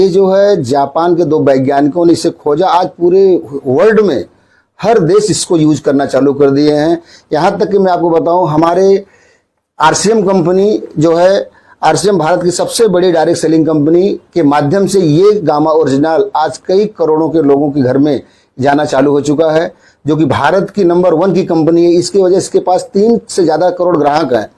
ये जो है जापान के दो वैज्ञानिकों ने इसे खोजा। आज पूरे वर्ल्ड में हर देश इसको यूज करना चालू कर दिए हैं। यहाँ तक कि मैं आपको बताऊं, हमारे आरसीएम कंपनी जो है, आरसीएम भारत की सबसे बड़ी डायरेक्ट सेलिंग कंपनी के माध्यम से ये गामा ओरिजिनल आज कई करोड़ों के लोगों के घर में जाना चालू हो चुका है, जो कि भारत की नंबर 1 की कंपनी है। इसकी वजह से इसके पास 3 से ज्यादा करोड़ ग्राहक हैं।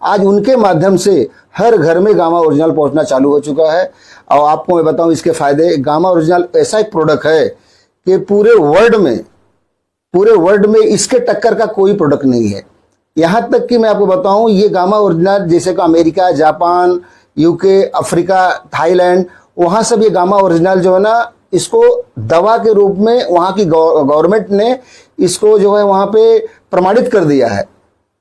आज उनके माध्यम से हर घर में गामा ओरिजिनल पहुंचना चालू हो चुका है। और आपको मैं बताऊं इसके फायदे। गामा ओरिजिनल ऐसा एक प्रोडक्ट है कि पूरे वर्ल्ड में इसके टक्कर का कोई प्रोडक्ट नहीं है। यहां तक कि मैं आपको बताऊं, ये गामा ओरिजिनल जैसे कि America, Japan, UK, Africa, Thailand, वहां सब ये गामा ओरिजिनल जो है ना, इसको दवा के रूप में वहां की गवर्नमेंट ने इसको जो है वहां पे प्रमाणित कर दिया है,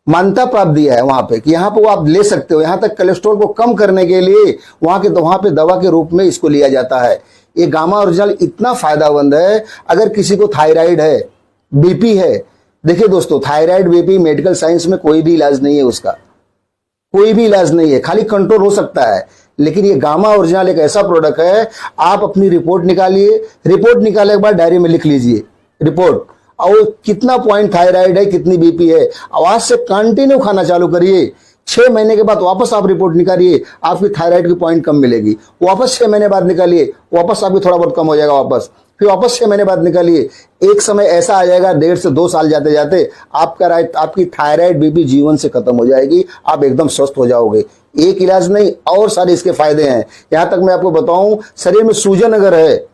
मान्यता प्राप्त दिया है वहां पे कि यहाँ पे वो आप ले सकते हो। यहाँ तक कोलेस्ट्रॉल को कम करने के लिए वहां पे दवा के रूप में इसको लिया जाता है। ये गामा ओरिजिनल इतना फायदामंद है। अगर किसी को थायराइड है, बीपी है, देखिए दोस्तों, थायराइड बीपी मेडिकल साइंस में कोई भी इलाज नहीं है, उसका कोई भी इलाज नहीं है, खाली कंट्रोल हो सकता है। लेकिन ये गामा ओरिजिनल एक ऐसा प्रोडक्ट है, आप अपनी रिपोर्ट निकालिए, रिपोर्ट निकालने के बाद डायरी में लिख लीजिए रिपोर्ट, और कितना पॉइंट थायराइड है, कितनी बीपी है, आवाज से कंटिन्यू खाना चालू करिए। 6 महीने के बाद वापस आप रिपोर्ट निकालिए, आपकी थायराइड की पॉइंट कम मिलेगी। वापस 6 महीने बाद निकालिए, वापस आपकी थोड़ा बहुत कम हो जाएगा। वापस फिर वापस 6 महीने बाद निकालिए। एक समय ऐसा आ जाएगा, 1.5 से 2 साल जाते जाते आपकी थायराइड बीपी जीवन से खत्म हो जाएगी, आप एकदम स्वस्थ हो जाओगे। एक इलाज नहीं, और सारे इसके फायदे हैं। यहां तक मैं आपको बताऊं, शरीर में सूजन अगर है,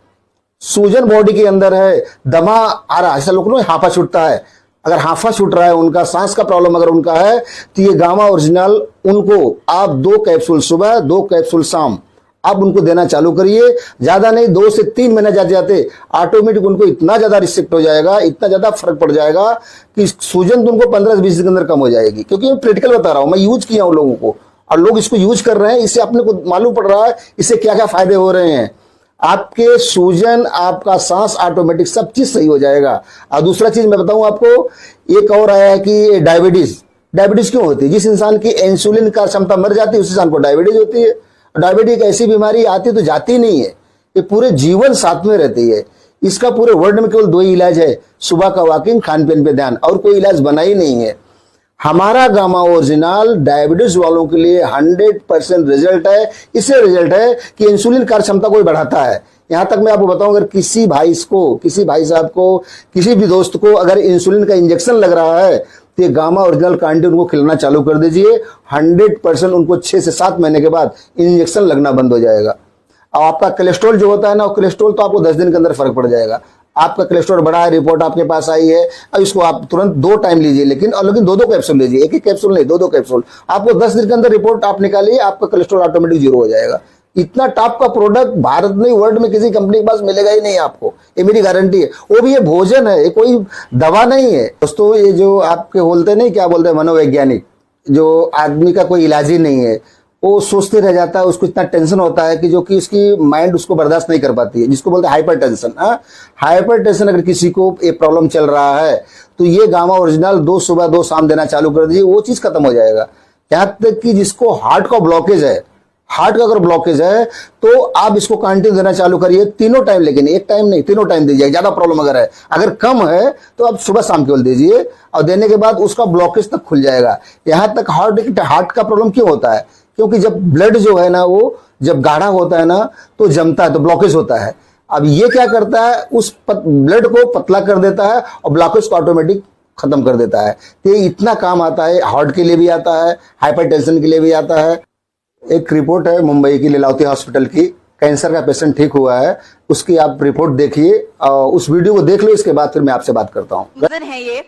सूजन बॉडी के अंदर है, दमा आ रहा है, ऐसा लोग हाफा छूटता है, अगर हाफा छूट रहा है उनका, सांस का प्रॉब्लम अगर उनका है, तो ये गामा ओरिजिनल उनको आप 2 कैप्सूल सुबह, 2 कैप्सूल शाम आप उनको देना चालू करिए। ज्यादा नहीं, 2 से 3 महीने जाते जाते ऑटोमेटिक उनको इतना ज्यादा रिस्ट्रिक्ट हो जाएगा, इतना ज्यादा फर्क पड़ जाएगा कि सूजन तो उनको 15 से 20 दिन के अंदर कम हो जाएगी। क्योंकि मैं प्रैक्टिकल बता रहा हूं, मैं यूज किया हूं लोगों को, और लोग इसको यूज कर रहे हैं। इससे अपने को मालूम पड़ रहा है इससे क्या क्या फायदे हो रहे हैं। आपके सूजन, आपका सांस, ऑटोमेटिक सब चीज सही हो जाएगा। और दूसरा चीज मैं बताऊं आपको, एक और आया है कि डायबिटीज क्यों होती है? जिस इंसान की इंसुलिन का क्षमता मर जाती है, उस इंसान को डायबिटीज होती है। डायबिटीज एक ऐसी बीमारी आती तो जाती नहीं है, ये पूरे जीवन साथ में रहती है। इसका पूरे वर्ल्ड में केवल 2 ही इलाज है, सुबह का वॉकिंग, खान पीन पे ध्यान, और कोई इलाज बना ही नहीं है। हमारा गामा ओरिजिनल डायबिटीज वालों के लिए 100% रिजल्ट है। इससे रिजल्ट है कि इंसुलिन कार्य क्षमता को बढ़ाता है। यहां तक मैं आपको बताऊं, अगर किसी भाई साहब को, किसी भी दोस्त को अगर इंसुलिन का इंजेक्शन लग रहा है, तो ये गामा ओरिजिनल कांटी उनको खिलाना चालू कर दीजिए। 100% उनको 6 से 7 महीने के बाद इंजेक्शन लगना बंद हो जाएगा। और आपका कोलेस्ट्रॉल जो होता है ना, कोलेस्ट्रॉल तो आपको 10 दिन के अंदर फर्क पड़ जाएगा। आपका कोलेस्ट्रॉल बढ़ा है, रिपोर्ट आपके पास आई है, अब इसको आप तुरंत 2 टाइम लीजिए, लेकिन 2 कैप्सूल लीजिए, एक कैप्सूल नहीं, 2 कैप्सूल। आपको 10 दिन के अंदर रिपोर्ट आप निकालिए, आपका कोलेस्ट्रॉल ऑटोमेटिक 0 हो जाएगा। इतना टॉप का प्रोडक्ट भारत में, वर्ल्ड में किसी कंपनी के पास मिलेगा ही नहीं आपको, ये मेरी गारंटी है। वो भी ये भोजन है, ये कोई दवा नहीं है दोस्तों। ये जो आपके बोलते नहीं, क्या बोलते हैं, मनोवैज्ञानिक, जो आदमी का कोई इलाज ही नहीं है, वो सोचते रह जाता है, उसको इतना टेंशन होता है कि जो कि उसकी माइंड उसको बर्दाश्त नहीं कर पाती है, जिसको बोलते हैं हाइपर टेंशन। हाइपर टेंशन अगर किसी को एक प्रॉब्लम चल रहा है, तो ये गामा ओरिजिनल 2 सुबह 2 शाम देना चालू कर दीजिए, वो चीज खत्म हो जाएगा। यहाँ तक कि जिसको हार्ट का ब्लॉकेज है, हार्ट का अगर ब्लॉकेज है, तो आप इसको कंटिन्यू देना चालू करिए, 3 टाइम, लेकिन 1 टाइम नहीं, 3 टाइम दीजिए। ज्यादा प्रॉब्लम अगर है, अगर कम है, तो आप सुबह शाम केवल दीजिए, और देने के बाद उसका ब्लॉकेज तक खुल जाएगा। यहां तक हार्ट का प्रॉब्लम क्यों होता है? क्योंकि जब ब्लड जो है ना, वो जब गाढ़ा होता है ना, तो जमता है, तो ब्लॉकेज होता है। अब ये क्या करता है, उस ब्लड को पतला कर देता है और ब्लॉकेज को ऑटोमेटिक खत्म कर देता है। तो ये इतना काम आता है, हार्ट के लिए भी आता है, हाइपरटेंशन के लिए भी आता है। एक रिपोर्ट है मुंबई की लीलावती हॉस्पिटल की, कैंसर का पेशेंट ठीक हुआ है, उसकी आप रिपोर्ट देखिए, उस वीडियो को देख लो, इसके बाद फिर मैं आपसे बात करता हूँ। है ये,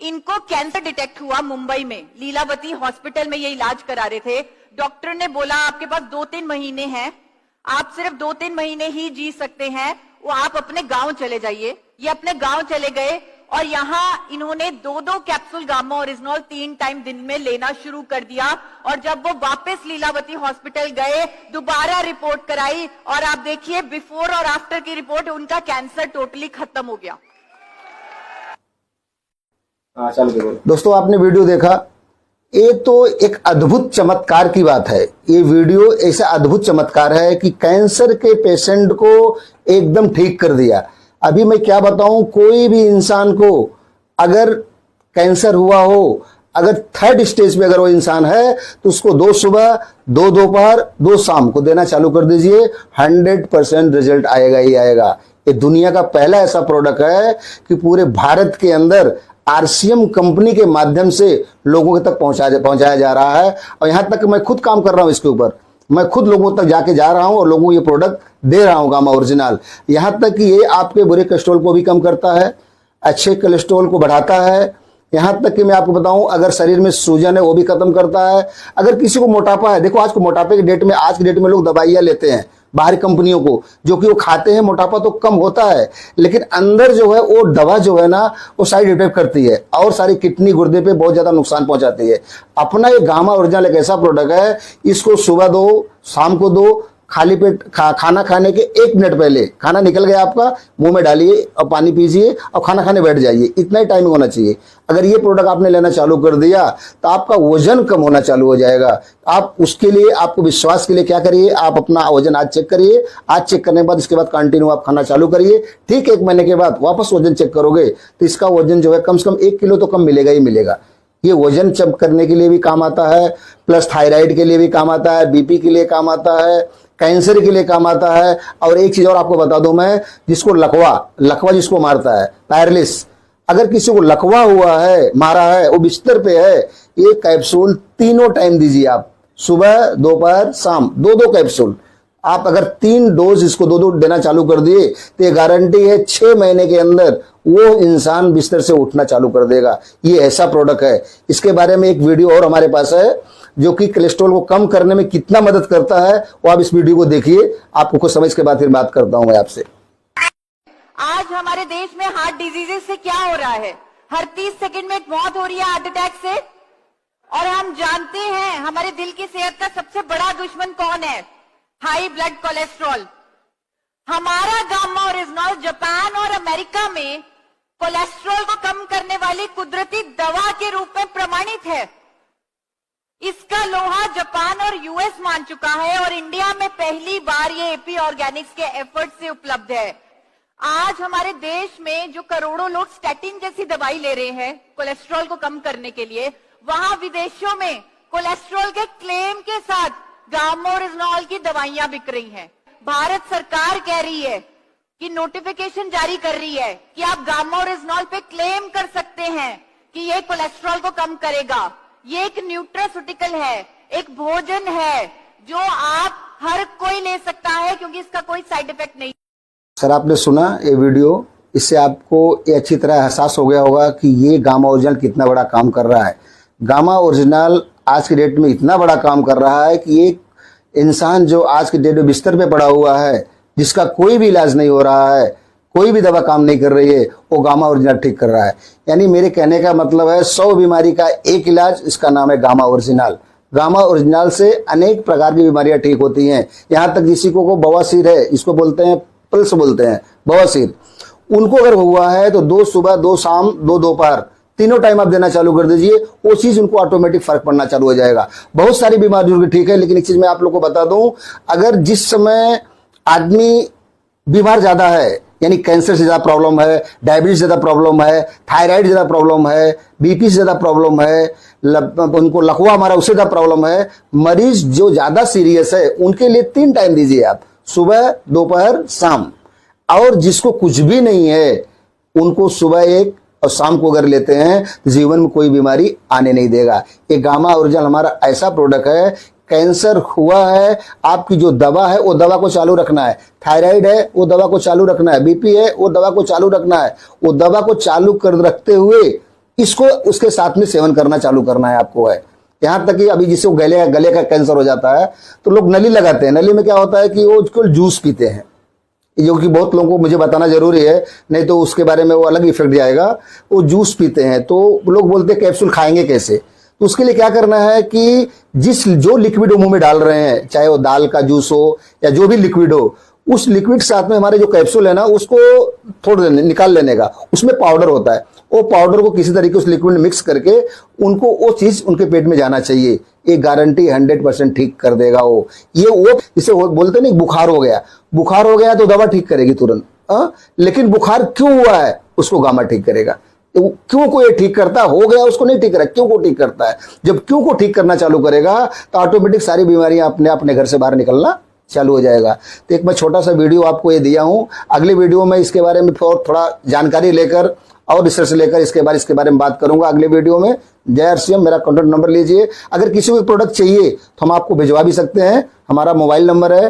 इनको कैंसर डिटेक्ट हुआ मुंबई में, लीलावती हॉस्पिटल में ये इलाज करा रहे थे। डॉक्टर ने बोला आपके पास 2-3 महीने हैं, आप सिर्फ 2-3 महीने ही जी सकते हैं, वो आप अपने गांव चले जाइए। ये अपने गांव चले गए, और यहाँ इन्होंने 2-2 कैप्सूल गामा ओरिजिनल 3 टाइम दिन में लेना शुरू कर दिया। और जब वो वापस लीलावती हॉस्पिटल गए, दोबारा रिपोर्ट कराई, और आप देखिए बिफोर और आफ्टर की रिपोर्ट, उनका कैंसर टोटली खत्म हो गया। दोस्तों, आपने वीडियो देखा, ये तो एक अद्भुत चमत्कार की बात है। ये वीडियो ऐसा अद्भुत चमत्कार है कि कैंसर के पेशेंट को एकदम ठीक कर दिया। अभी मैं क्या बताऊं, कोई भी इंसान को अगर कैंसर हुआ हो, अगर थर्ड स्टेज पे अगर वो इंसान है तो उसको 2 सुबह 2 दोपहर 2 शाम को देना चालू कर दीजिए, 100% रिजल्ट आएगा ही आएगा। ये दुनिया का पहला ऐसा प्रोडक्ट है कि पूरे भारत के अंदर आरसीएम कंपनी के माध्यम से लोगों तक पहुंचाया जा रहा है। और यहां तक मैं खुद काम कर रहा हूं इसके ऊपर, मैं खुद लोगों तक जाके जा रहा हूं और लोगों को ये प्रोडक्ट दे रहा हूं गामा ओरिजिनल। यहां तक कि ये आपके बुरे कोलेस्ट्रॉल को भी कम करता है, अच्छे कोलेस्ट्रॉल को बढ़ाता है। यहां तक कि मैं आपको बताऊं, अगर शरीर में सूजन है वो भी खत्म करता है। अगर किसी को मोटापा है, देखो आज को मोटापे की डेट में, आज की डेट में लोग दवाइयां लेते हैं बाहरी कंपनियों को, जो कि वो खाते हैं, मोटापा तो कम होता है, लेकिन अंदर जो है वो दवा जो है ना वो साइड इफेक्ट करती है और सारी किडनी गुर्दे पे बहुत ज्यादा नुकसान पहुंचाती है। अपना ये गामा ओरिजिनल एक ऐसा प्रोडक्ट है, इसको सुबह दो, शाम को दो, खाली पेट खाना खाने के 1 मिनट पहले, खाना निकल गया आपका, मुंह में डालिए और पानी पीजिए और खाना खाने बैठ जाइए, इतना ही टाइमिंग होना चाहिए। अगर ये प्रोडक्ट आपने लेना चालू कर दिया तो आपका वजन कम होना चालू हो जाएगा। आप उसके लिए, आपको विश्वास के लिए क्या करिए, आप अपना वजन आज चेक करिए, आज चेक करने के बाद इसके बाद कंटिन्यू आप खाना चालू करिए। ठीक 1 महीने के बाद वापस वजन चेक करोगे तो इसका वजन जो है कम से कम 1 किलो तो कम मिलेगा ही मिलेगा। ये वजन चेक करने के लिए भी काम आता है, प्लस थायराइड के लिए भी काम आता है, बीपी के लिए काम आता है, कैंसर के लिए काम आता है। और एक चीज और आपको बता दूं मैं, जिसको लकवा जिसको मारता है, पैरालिस, अगर किसी को लकवा हुआ है, मारा है, वो बिस्तर पे है, ये कैप्सूल तीनों टाइम दीजिए आप, सुबह दोपहर शाम 2-2 कैप्सूल। आप अगर 3 डोज इसको 2-2 देना चालू कर दिए तो ये गारंटी है 6 महीने के अंदर वो इंसान बिस्तर से उठना चालू कर देगा। ये ऐसा प्रोडक्ट है। इसके बारे में एक वीडियो और हमारे पास है जो कि कोलेस्ट्रॉल को कम करने में कितना मदद करता है, वो आप इस वीडियो को देखिए, आपको कुछ समझ के बाद फिर बात करता हूं मैं आपसे। आज हमारे देश में हार्ट डिजीजेस से क्या हो रहा है, हर 30 सेकंड में एक मौत हो रही है हार्ट अटैक से। और हम जानते हैं हमारे दिल की सेहत का सबसे बड़ा दुश्मन कौन है, हाई ब्लड कोलेस्ट्रॉल। हमारा गामा ओरिजिनल जापान और अमेरिका में कोलेस्ट्रॉल को कम करने वाली कुदरती दवा के रूप में प्रमाणित है। इसका लोहा जापान और यूएस मान चुका है और इंडिया में पहली बार ये एपी ऑर्गेनिक्स के एफर्ट से उपलब्ध है। आज हमारे देश में जो करोड़ों लोग स्टैटिन जैसी दवाई ले रहे हैं कोलेस्ट्रॉल को कम करने के लिए, वहां विदेशों में कोलेस्ट्रॉल के क्लेम के साथ गामा ओरिजिनल की दवाइयां बिक रही हैं। भारत सरकार कह रही है कि नोटिफिकेशन जारी कर रही है कि आप गामा ओरिजिनल पे क्लेम कर सकते हैं कि ये कोलेस्ट्रॉल को कम करेगा। ये एक न्यूट्रास्यूटिकल है, एक भोजन है जो आप हर कोई ले सकता है क्योंकि इसका कोई साइड इफेक्ट नहीं। सर आपने सुना ये वीडियो, इससे आपको ये अच्छी तरह एहसास हो गया होगा कि ये गामा ओरिजिनल कितना बड़ा काम कर रहा है। गामा ओरिजिनल आज की डेट में इतना बड़ा काम कर रहा है कि एक इंसान जो आज की डेट में बिस्तर पे पड़ा हुआ है, जिसका कोई भी इलाज नहीं हो रहा है, कोई भी दवा काम नहीं कर रही है, वो गामा ओरिजिनल ठीक कर रहा है। यानी मेरे कहने का मतलब है 100 बीमारी का एक इलाज, इसका नाम है गामा ओरिजिनल। गामा ओरिजिनल से अनेक प्रकार की बीमारियां ठीक होती हैं। यहाँ तक किसी को बवासीर है, इसको बोलते हैं पल्स बोलते हैं बवासीर, उनको अगर हुआ है तो 2 सुबह 2 शाम 2 दोपहर तीनों टाइम आप देना चालू कर दीजिए, वो चीज उनको ऑटोमेटिक फर्क पड़ना चालू हो जाएगा। बहुत सारी बीमारियों की ठीक है, लेकिन एक चीज मैं आप लोग को बता दूं, अगर जिस समय आदमी बीमार ज्यादा है, यानी कैंसर से ज्यादा प्रॉब्लम है, डायबिटीज ज्यादा प्रॉब्लम है, थायराइड ज्यादा प्रॉब्लम है, बीपी से ज्यादा प्रॉब्लम है, उनको लकवा हमारा उससे ज्यादा प्रॉब्लम है, मरीज जो ज्यादा सीरियस है उनके लिए 3 टाइम दीजिए आप, सुबह दोपहर शाम। और जिसको कुछ भी नहीं है उनको सुबह 1 और शाम को अगर लेते हैं तो जीवन में कोई बीमारी आने नहीं देगा। ये गामा ओरिजिनल हमारा ऐसा प्रोडक्ट है, कैंसर हुआ है, आपकी जो दवा है वो दवा को चालू रखना है, थायराइड है वो दवा को चालू रखना है, बीपी है वो दवा को चालू रखना है, वो दवा को चालू कर रखते हुए इसको उसके साथ में सेवन करना चालू करना है आपको है। यहाँ तक कि अभी जिसको गले का कैंसर हो जाता है तो लोग नली लगाते हैं, नली में क्या होता है कि वो उसको जूस पीते हैं, जो कि बहुत लोगों को मुझे बताना जरूरी है, नहीं तो उसके बारे में वो अलग इफेक्ट जाएगा। वो जूस पीते हैं तो लोग बोलते हैं कैप्सूल खाएंगे कैसे, तो उसके लिए क्या करना है कि जो लिक्विड मुंह में डाल रहे हैं, चाहे वो दाल का जूस हो या जो भी लिक्विड हो, उस लिक्विड साथ में हमारे जो कैप्सूल है ना उसको थोड़ा निकाल लेने का, उसमें पाउडर होता है, वो पाउडर को किसी तरीके उस लिक्विड में मिक्स करके उनको वो चीज उनके पेट में जाना चाहिए। ये गारंटी 100% ठीक कर देगा वो। ये वो इसे बोलते नहीं, बुखार हो गया तो दवा ठीक करेगी तुरंत, लेकिन बुखार क्यों हुआ है उसको गामा ठीक करेगा। तो क्यों को ये ठीक करता हो गया उसको नहीं ठीक करेगा, क्यों को ठीक करता है। जब क्यों को ठीक करना चालू करेगा तो ऑटोमेटिक सारी बीमारियां अपने घर से बाहर निकलना चालू हो जाएगा। तो एक मैं छोटा सा वीडियो आपको ये दिया हूं, अगले वीडियो में इसके बारे में थोड़ा जानकारी लेकर और रिसर्च लेकर इसके बारे में बात करूंगा अगले वीडियो में। जय हरसियम, मेरा कॉन्टैक्ट नंबर लीजिए। अगर किसी को प्रोडक्ट चाहिए तो हम आपको भिजवा भी सकते हैं, हमारा मोबाइल नंबर है